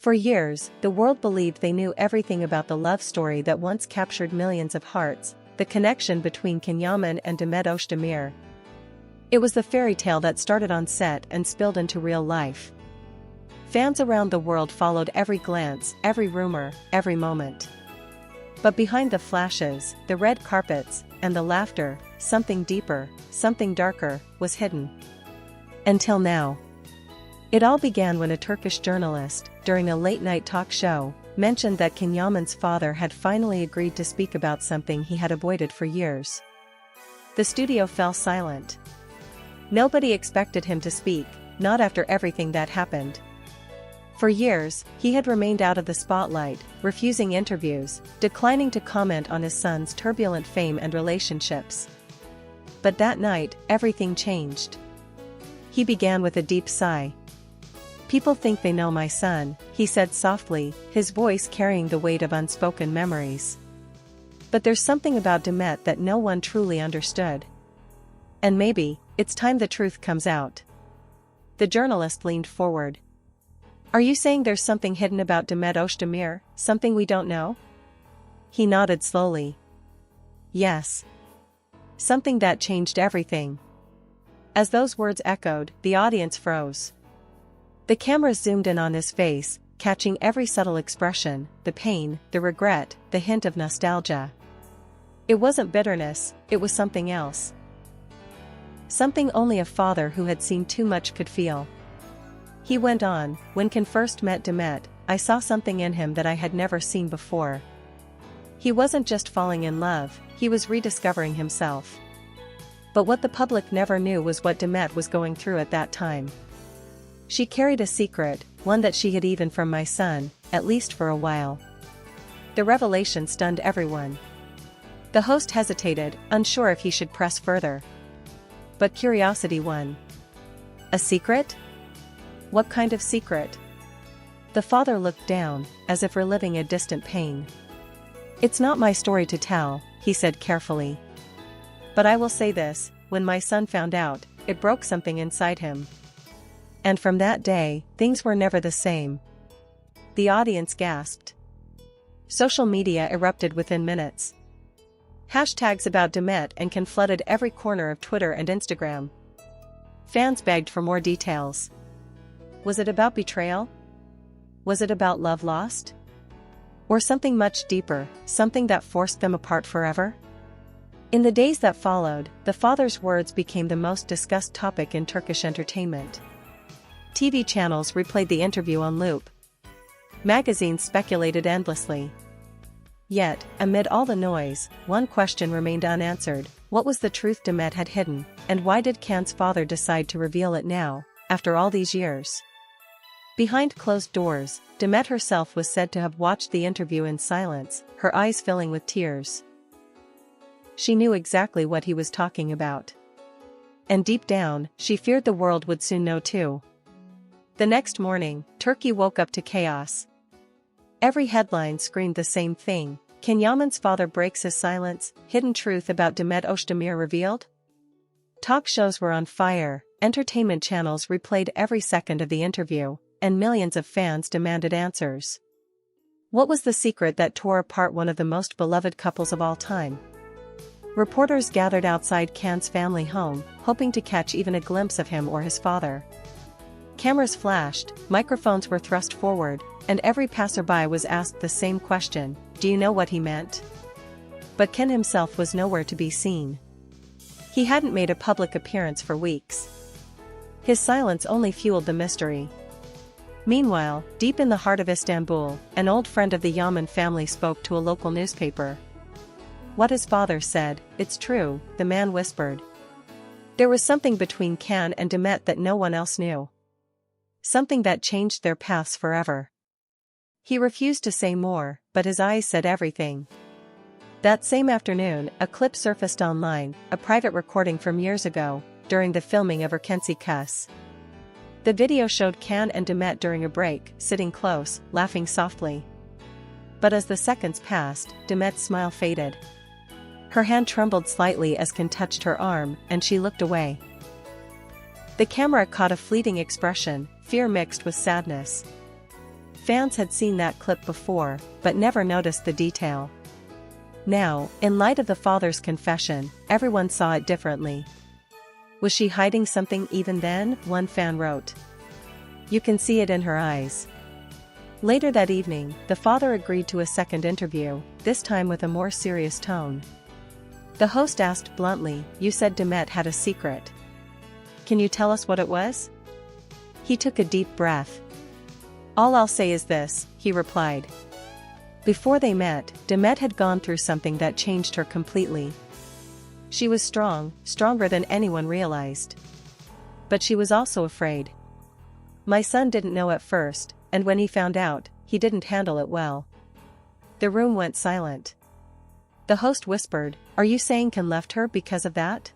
For years, the world believed they knew everything about the love story that once captured millions of hearts, the connection between Yaman and Demet Özdemir. It was the fairy tale that started on set and spilled into real life. Fans around the world followed every glance, every rumor, every moment. But behind the flashes, the red carpets, and the laughter, something deeper, something darker, was hidden. Until now. It all began when a Turkish journalist, during a late-night talk show, mentioned that Yaman's father had finally agreed to speak about something he had avoided for years. The studio fell silent. Nobody expected him to speak, not after everything that happened. For years, he had remained out of the spotlight, refusing interviews, declining to comment on his son's turbulent fame and relationships. But that night, everything changed. He began with a deep sigh. "People think they know my son," he said softly, his voice carrying the weight of unspoken memories. "But there's something about Demet that no one truly understood. And maybe, it's time the truth comes out." The journalist leaned forward. "Are you saying there's something hidden about Demet Özdemir, something we don't know?" He nodded slowly. "Yes. Something that changed everything." As those words echoed, the audience froze. The cameras zoomed in on his face, catching every subtle expression, the pain, the regret, the hint of nostalgia. It wasn't bitterness, it was something else. Something only a father who had seen too much could feel. He went on, "When Can first met Demet, I saw something in him that I had never seen before. He wasn't just falling in love, he was rediscovering himself. But what the public never knew was what Demet was going through at that time. She carried a secret, one that she hid even from my son, at least for a while." The revelation stunned everyone. The host hesitated, unsure if he should press further. But curiosity won. "A secret? What kind of secret?" The father looked down, as if reliving a distant pain. "It's not my story to tell," he said carefully. "But I will say this, when my son found out, it broke something inside him. And from that day, things were never the same." The audience gasped. Social media erupted within minutes. Hashtags about Demet and Can flooded every corner of Twitter and Instagram. Fans begged for more details. Was it about betrayal? Was it about love lost? Or something much deeper, something that forced them apart forever? In the days that followed, the father's words became the most discussed topic in Turkish entertainment. TV channels replayed the interview on loop. Magazines speculated endlessly. Yet, amid all the noise, one question remained unanswered: what was the truth Demet had hidden, and why did Can's father decide to reveal it now, after all these years? Behind closed doors, Demet herself was said to have watched the interview in silence, her eyes filling with tears. She knew exactly what he was talking about. And deep down, she feared the world would soon know too. The next morning, Turkey woke up to chaos. Every headline screamed the same thing: Yaman's father breaks his silence, hidden truth about Demet Özdemir revealed? Talk shows were on fire, entertainment channels replayed every second of the interview, and millions of fans demanded answers. What was the secret that tore apart one of the most beloved couples of all time? Reporters gathered outside Can's family home, hoping to catch even a glimpse of him or his father. Cameras flashed, microphones were thrust forward, and every passerby was asked the same question: do you know what he meant? But Can himself was nowhere to be seen. He hadn't made a public appearance for weeks. His silence only fueled the mystery. Meanwhile, deep in the heart of Istanbul, an old friend of the Yaman family spoke to a local newspaper. What his father said, "It's true," the man whispered. There was something between Can and Demet that no one else knew. Something that changed their paths forever. He refused to say more, but his eyes said everything. That same afternoon, a clip surfaced online, a private recording from years ago, during the filming of Erkenci Kuş. The video showed Can and Demet during a break, sitting close, laughing softly. But as the seconds passed, Demet's smile faded. Her hand trembled slightly as Can touched her arm, and she looked away. The camera caught a fleeting expression, fear mixed with sadness. Fans had seen that clip before, but never noticed the detail. Now, in light of the father's confession, everyone saw it differently. Was she hiding something even then? One fan wrote. You can see it in her eyes. Later that evening, the father agreed to a second interview, this time with a more serious tone. The host asked bluntly, "You said Demet had a secret. Can you tell us what it was?" He took a deep breath. "All I'll say is this," he replied. Before they met, Demet had gone through something that changed her completely. She was strong, stronger than anyone realized. But she was also afraid. "My son didn't know at first, and when he found out, he didn't handle it well." The room went silent. The host whispered, "Are you saying Ken left her because of that?"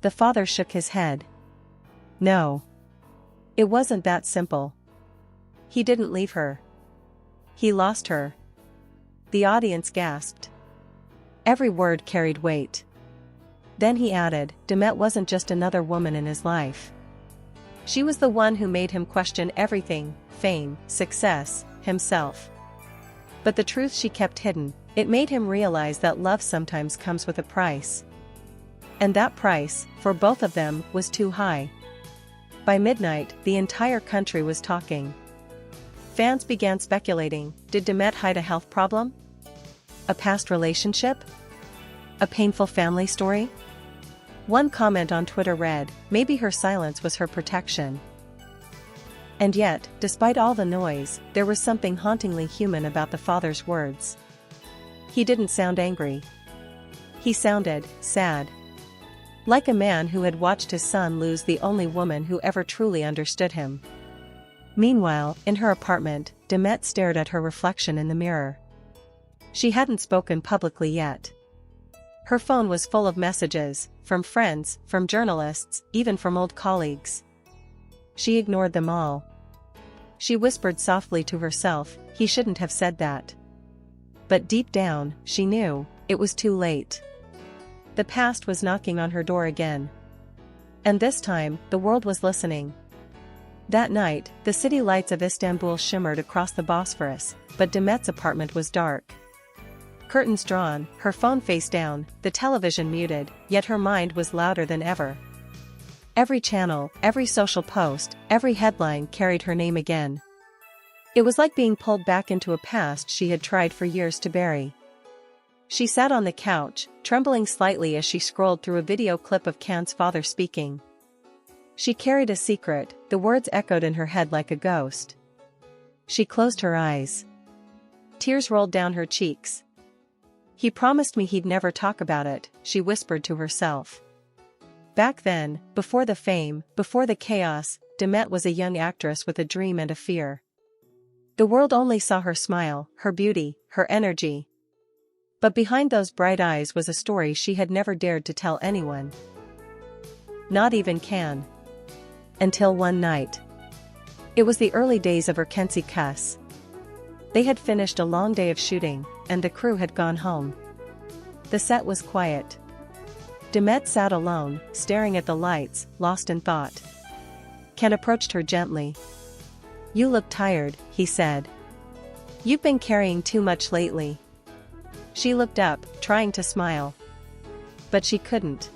The father shook his head. "No. It wasn't that simple. He didn't leave her. He lost her." The audience gasped. Every word carried weight. Then he added, "Demet wasn't just another woman in his life. She was the one who made him question everything, fame, success, himself. But the truth she kept hidden, it made him realize that love sometimes comes with a price. And that price, for both of them, was too high." By midnight, the entire country was talking. Fans began speculating, did Demet hide a health problem? A past relationship? A painful family story? One comment on Twitter read, "Maybe her silence was her protection." And yet, despite all the noise, there was something hauntingly human about the father's words. He didn't sound angry. He sounded sad. Like a man who had watched his son lose the only woman who ever truly understood him. Meanwhile, in her apartment, Demet stared at her reflection in the mirror. She hadn't spoken publicly yet. Her phone was full of messages, from friends, from journalists, even from old colleagues. She ignored them all. She whispered softly to herself, "He shouldn't have said that." But deep down, she knew, it was too late. The past was knocking on her door again. And this time, the world was listening. That night, the city lights of Istanbul shimmered across the Bosphorus, but Demet's apartment was dark. Curtains drawn, her phone face down, the television muted, yet her mind was louder than ever. Every channel, every social post, every headline carried her name again. It was like being pulled back into a past she had tried for years to bury. She sat on the couch, trembling slightly as she scrolled through a video clip of Can's father speaking. She carried a secret, the words echoed in her head like a ghost. She closed her eyes. Tears rolled down her cheeks. "He promised me he'd never talk about it," she whispered to herself. Back then, before the fame, before the chaos, Demet was a young actress with a dream and a fear. The world only saw her smile, her beauty, her energy. But behind those bright eyes was a story she had never dared to tell anyone. Not even Can. Until one night. It was the early days of Erkenci Kuss. They had finished a long day of shooting, and the crew had gone home. The set was quiet. Demet sat alone, staring at the lights, lost in thought. Can approached her gently. "You look tired," he said. "You've been carrying too much lately." She looked up, trying to smile. But she couldn't.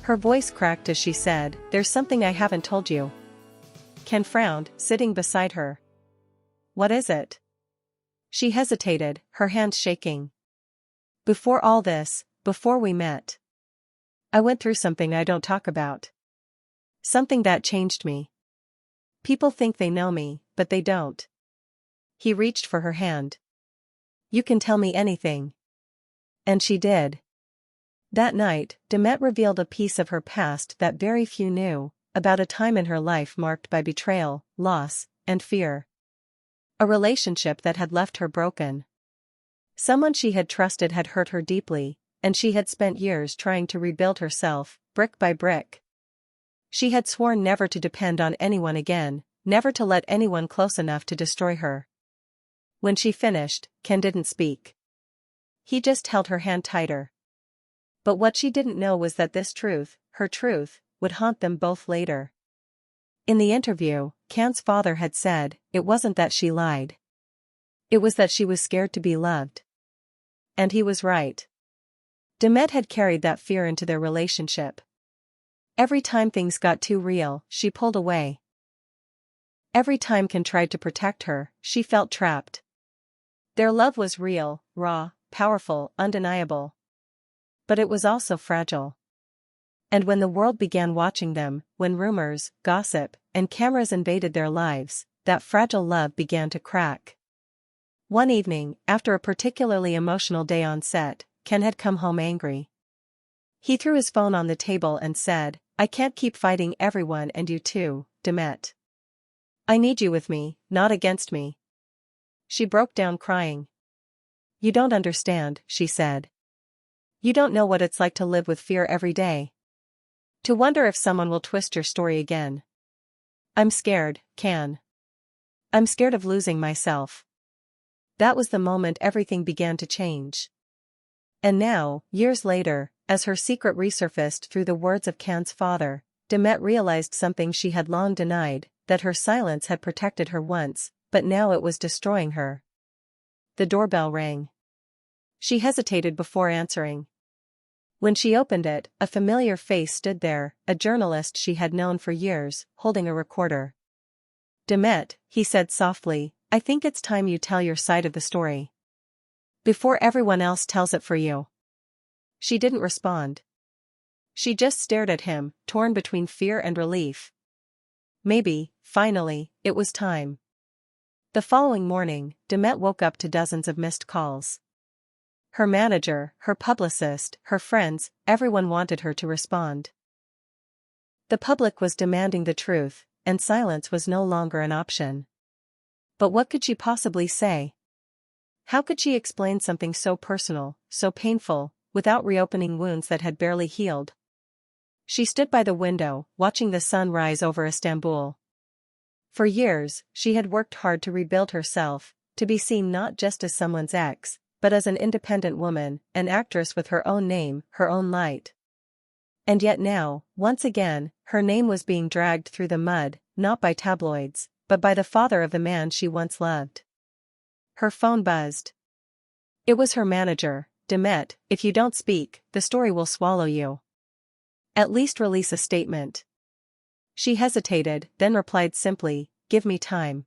Her voice cracked as she said, "There's something I haven't told you." Ken frowned, sitting beside her. "What is it?" She hesitated, her hands shaking. "Before all this, before we met, I went through something I don't talk about. Something that changed me. People think they know me, but they don't." He reached for her hand. "You can tell me anything." And she did. That night, Demet revealed a piece of her past that very few knew, about a time in her life marked by betrayal, loss, and fear. A relationship that had left her broken. Someone she had trusted had hurt her deeply, and she had spent years trying to rebuild herself, brick by brick. She had sworn never to depend on anyone again, never to let anyone close enough to destroy her. When she finished, Ken didn't speak. He just held her hand tighter. But what she didn't know was that this truth, her truth, would haunt them both later. In the interview, Can's father had said, it wasn't that she lied. It was that she was scared to be loved. And he was right. Demet had carried that fear into their relationship. Every time things got too real, she pulled away. Every time Can tried to protect her, she felt trapped. Their love was real, raw, powerful, undeniable. But it was also fragile. And when the world began watching them, when rumors, gossip, and cameras invaded their lives, that fragile love began to crack. One evening, after a particularly emotional day on set, Can had come home angry. He threw his phone on the table and said, "I can't keep fighting everyone and you too, Demet. I need you with me, not against me." She broke down crying. "You don't understand," she said. "You don't know what it's like to live with fear every day. To wonder if someone will twist your story again. I'm scared, Can. I'm scared of losing myself." That was the moment everything began to change. And now, years later, as her secret resurfaced through the words of Can's father, Demet realized something she had long denied, that her silence had protected her once, but now it was destroying her. The doorbell rang. She hesitated before answering. When she opened it, a familiar face stood there, a journalist she had known for years, holding a recorder. "Demet," he said softly, "I think it's time you tell your side of the story. Before everyone else tells it for you." She didn't respond. She just stared at him, torn between fear and relief. Maybe, finally, it was time. The following morning, Demet woke up to dozens of missed calls. Her manager, her publicist, her friends, everyone wanted her to respond. The public was demanding the truth, and silence was no longer an option. But what could she possibly say? How could she explain something so personal, so painful, without reopening wounds that had barely healed? She stood by the window, watching the sun rise over Istanbul. For years, she had worked hard to rebuild herself, to be seen not just as someone's ex, but as an independent woman, an actress with her own name, her own light. And yet now, once again, her name was being dragged through the mud, not by tabloids, but by the father of the man she once loved. Her phone buzzed. It was her manager. "Demet, if you don't speak, the story will swallow you. At least release a statement." She hesitated, then replied simply, "Give me time."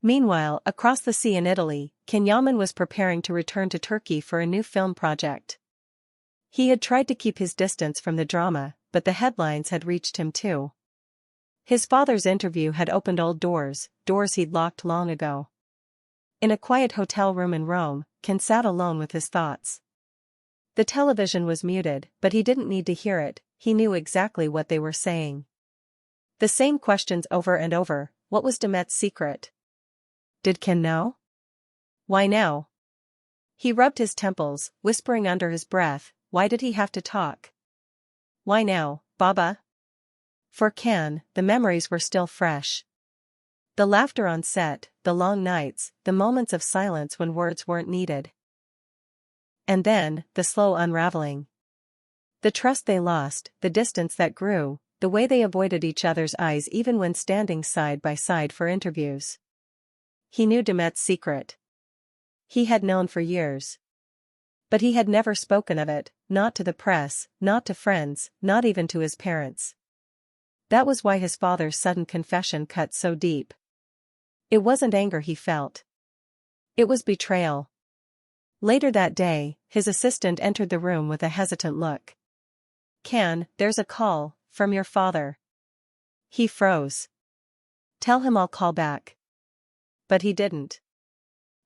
Meanwhile, across the sea in Italy, Yaman was preparing to return to Turkey for a new film project. He had tried to keep his distance from the drama, but the headlines had reached him too. His father's interview had opened old doors, doors he'd locked long ago. In a quiet hotel room in Rome, Can sat alone with his thoughts. The television was muted, but he didn't need to hear it, he knew exactly what they were saying. The same questions over and over. What was Demet's secret? Did Can know? Why now? He rubbed his temples, whispering under his breath, why did he have to talk? Why now, Baba? For Can, the memories were still fresh. The laughter on set, the long nights, the moments of silence when words weren't needed. And then, the slow unraveling. The trust they lost, the distance that grew, the way they avoided each other's eyes even when standing side by side for interviews. He knew Demet's secret. He had known for years. But he had never spoken of it, not to the press, not to friends, not even to his parents. That was why his father's sudden confession cut so deep. It wasn't anger he felt. It was betrayal. Later that day, his assistant entered the room with a hesitant look. "Can, there's a call, from your father." He froze. "Tell him I'll call back." But he didn't.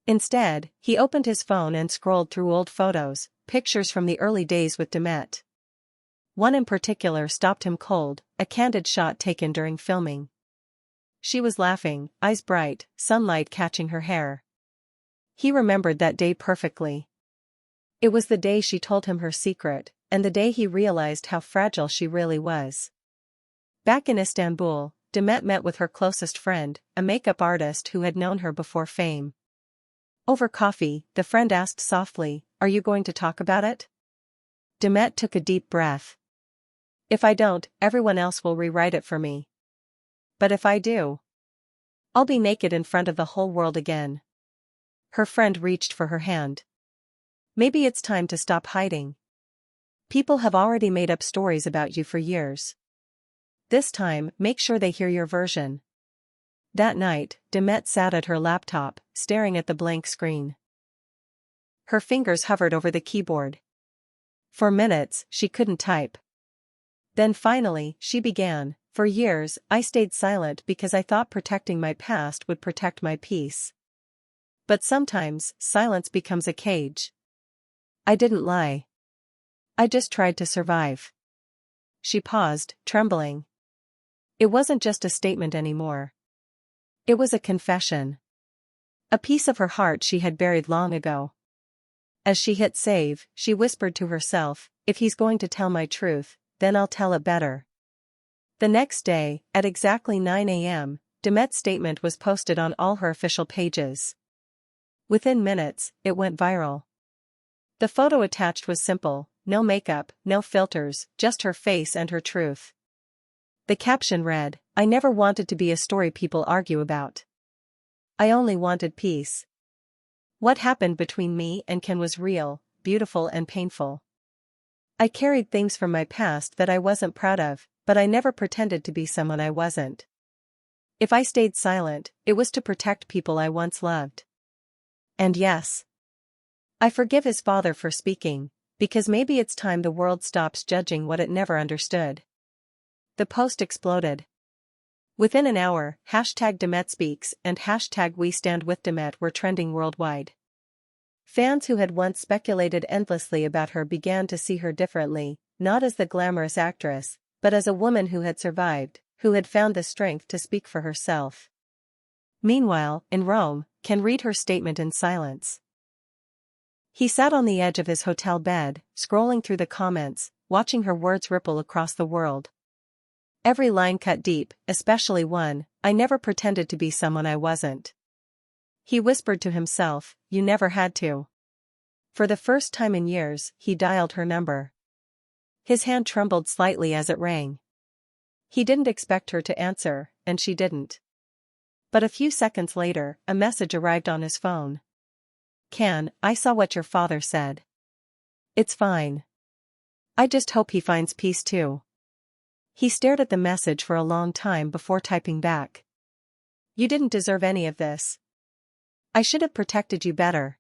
Instead, he opened his phone and scrolled through old photos, pictures from the early days with Demet. One in particular stopped him cold, a candid shot taken during filming. She was laughing, eyes bright, sunlight catching her hair. He remembered that day perfectly. It was the day she told him her secret, and the day he realized how fragile she really was. Back in Istanbul, Demet met with her closest friend, a makeup artist who had known her before fame. Over coffee, the friend asked softly, "Are you going to talk about it?" Demet took a deep breath. "If I don't, everyone else will rewrite it for me." But if I do, I'll be naked in front of the whole world again. Her friend reached for her hand. Maybe it's time to stop hiding. People have already made up stories about you for years. This time, make sure they hear your version. That night, Demet sat at her laptop, staring at the blank screen. Her fingers hovered over the keyboard. For minutes, she couldn't type. Then finally, she began. For years, I stayed silent because I thought protecting my past would protect my peace. But sometimes, silence becomes a cage. I didn't lie. I just tried to survive. She paused, trembling. It wasn't just a statement anymore. It was a confession. A piece of her heart she had buried long ago. As she hit save, she whispered to herself, if he's going to tell my truth, then I'll tell it better. The next day, at exactly 9 a.m., Demet's statement was posted on all her official pages. Within minutes, it went viral. The photo attached was simple, no makeup, no filters, just her face and her truth. The caption read, I never wanted to be a story people argue about. I only wanted peace. What happened between me and Ken was real, beautiful and painful. I carried things from my past that I wasn't proud of, but I never pretended to be someone I wasn't. If I stayed silent, it was to protect people I once loved. And yes, I forgive his father for speaking, because maybe it's time the world stops judging what it never understood. The post exploded. Within an hour, #DemetSpeaks and #WeStandWithDemet were trending worldwide. Fans who had once speculated endlessly about her began to see her differently, not as the glamorous actress, but as a woman who had survived, who had found the strength to speak for herself. Meanwhile, in Rome, Ken read her statement in silence. He sat on the edge of his hotel bed, scrolling through the comments, watching her words ripple across the world. Every line cut deep, especially one, I never pretended to be someone I wasn't. He whispered to himself, you never had to. For the first time in years, he dialed her number. His hand trembled slightly as it rang. He didn't expect her to answer, and she didn't. But a few seconds later, a message arrived on his phone. Ken, I saw what your father said. It's fine. I just hope he finds peace too. He stared at the message for a long time before typing back. You didn't deserve any of this. I should have protected you better.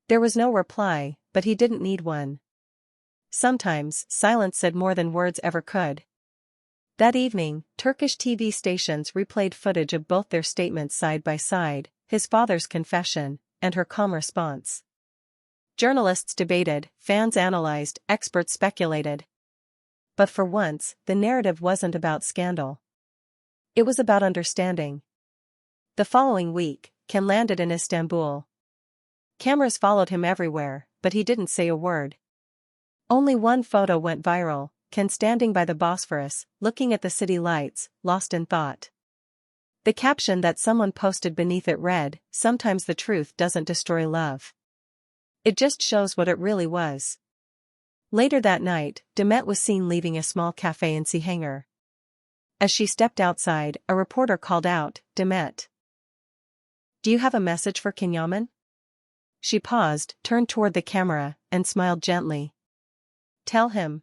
There was no reply, but he didn't need one. Sometimes, silence said more than words ever could. That evening, Turkish TV stations replayed footage of both their statements side by side, his father's confession, and her calm response. Journalists debated, fans analyzed, experts speculated. But for once, the narrative wasn't about scandal. It was about understanding. The following week, Ken landed in Istanbul. Cameras followed him everywhere, but he didn't say a word. Only one photo went viral, Ken standing by the Bosphorus, looking at the city lights, lost in thought. The caption that someone posted beneath it read, sometimes the truth doesn't destroy love. It just shows what it really was. Later that night, Demet was seen leaving a small cafe in Cihangir. As she stepped outside, a reporter called out, Demet. Do you have a message for Yaman? She paused, turned toward the camera, and smiled gently. Tell him.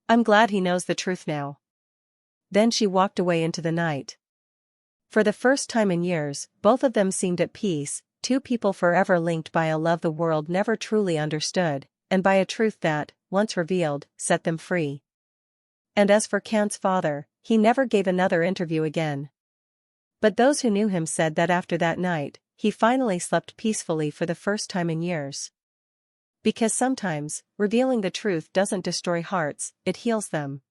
I'm glad he knows the truth now. Then she walked away into the night. For the first time in years, both of them seemed at peace, two people forever linked by a love the world never truly understood, and by a truth that, once revealed, set them free. And as for Ken's father, he never gave another interview again. But those who knew him said that after that night, he finally slept peacefully for the first time in years. Because sometimes, revealing the truth doesn't destroy hearts, it heals them.